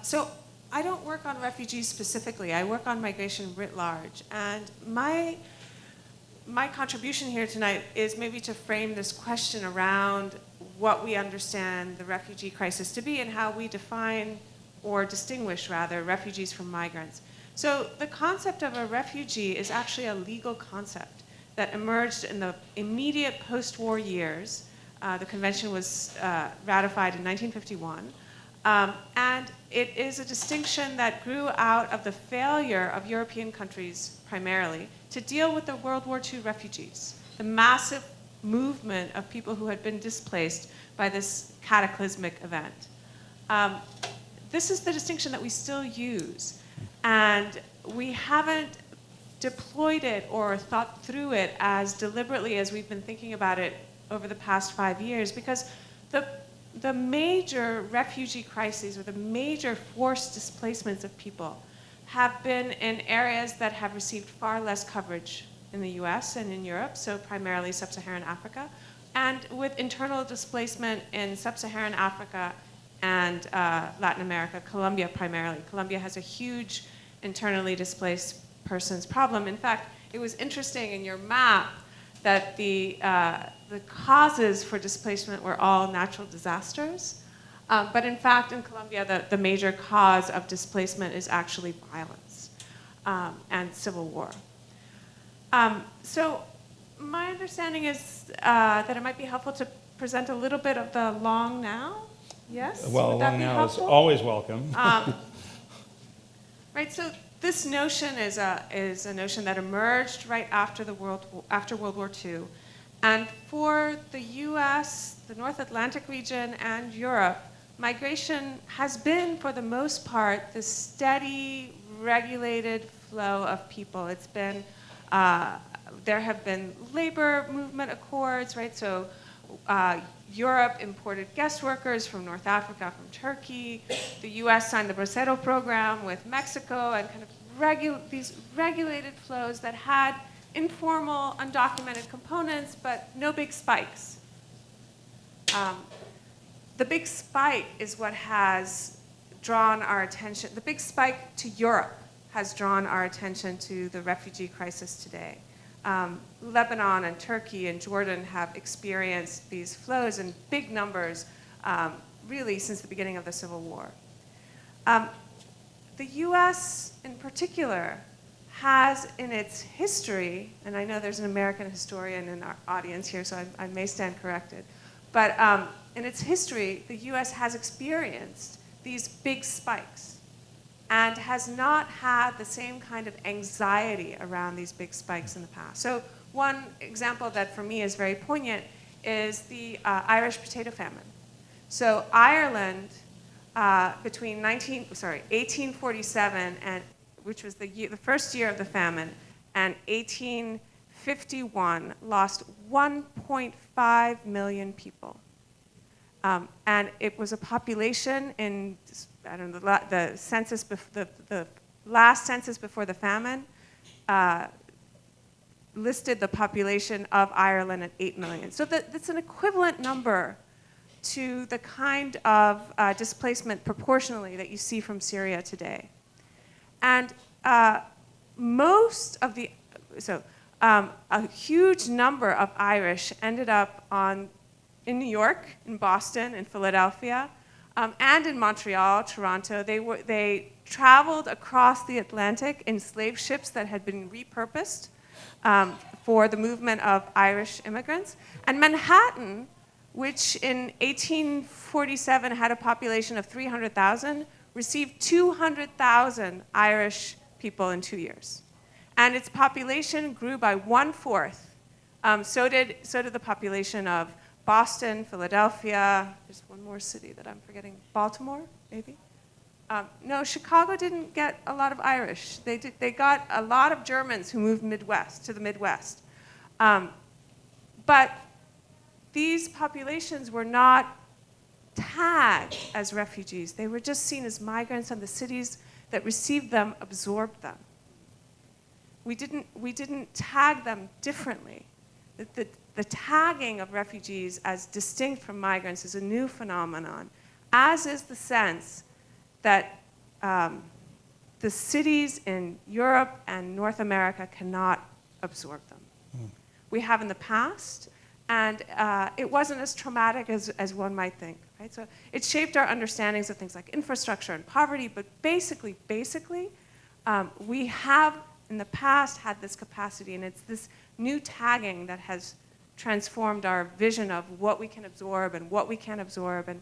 So I don't work on refugees specifically. I work on migration writ large. And my contribution here tonight is maybe to frame this question around what we understand the refugee crisis to be and how we define, or distinguish rather, refugees from migrants. So the concept of a refugee is actually a legal concept that emerged in the immediate post-war years. The convention was ratified in 1951. And it is a distinction that grew out of the failure of European countries primarily to deal with the World War II refugees, the massive movement of people who had been displaced by this cataclysmic event. This is the distinction that we still use, and we haven't deployed it or thought through it as deliberately as we've been thinking about it over the past 5 years, because the major refugee crises or the major forced displacements of people have been in areas that have received far less coverage in the US and in Europe, so primarily sub-Saharan Africa, and with internal displacement in sub-Saharan Africa and Latin America, Colombia primarily. Colombia has a huge internally displaced persons problem. In fact, it was interesting in your map that the causes for displacement were all natural disasters. But in fact, in Colombia, the major cause of displacement is actually violence and civil war. So my understanding is that it might be helpful to present a little bit of the long now. Yes? Well, long now is always welcome. Right, so this notion is a notion that emerged right after World War II. And for the US, the North Atlantic region, and Europe, migration has been, for the most part, this steady, regulated flow of people. It's been, there have been labor movement accords, right? So Europe imported guest workers from North Africa, from Turkey. The US signed the Bracero program with Mexico, and kind of these regulated flows that had informal, undocumented components, but no big spikes. The big spike is what has drawn our attention. The big spike to Europe has drawn our attention to the refugee crisis today. Lebanon and Turkey and Jordan have experienced these flows in big numbers, really since the beginning of the Civil War. The US in particular has in its history, and I know there's an American historian in our audience here, so I may stand corrected, but in its history, the US has experienced these big spikes and has not had the same kind of anxiety around these big spikes in the past. So one example that for me is very poignant is the Irish potato famine. So Ireland, between 1847, which was the first year of the famine, and 1851, lost 1.5 million people. And it was a population in, I don't know, the census, the last census before the famine listed the population of Ireland at 8 million. So that's an equivalent number to the kind of displacement proportionally that you see from Syria today. And most of the, a huge number of Irish ended up in New York, in Boston, in Philadelphia, and in Montreal, Toronto. They traveled across the Atlantic in slave ships that had been repurposed for the movement of Irish immigrants. And Manhattan, which in 1847 had a population of 300,000, received 200,000 Irish people in 2 years. And its population grew by 1/4. So did the population of Boston, Philadelphia. There's one more city that I'm forgetting. Baltimore, maybe? No, Chicago didn't get a lot of Irish. They got a lot of Germans who moved to the Midwest. But these populations were not tagged as refugees. They were just seen as migrants, and the cities that received them absorbed them. We didn't tag them differently. The tagging of refugees as distinct from migrants is a new phenomenon, as is the sense that the cities in Europe and North America cannot absorb them. We have in the past, and it wasn't as traumatic as one might think, right? So it shaped our understandings of things like infrastructure and poverty, but basically, we have in the past had this capacity, and it's this new tagging that has transformed our vision of what we can absorb and what we can't absorb. And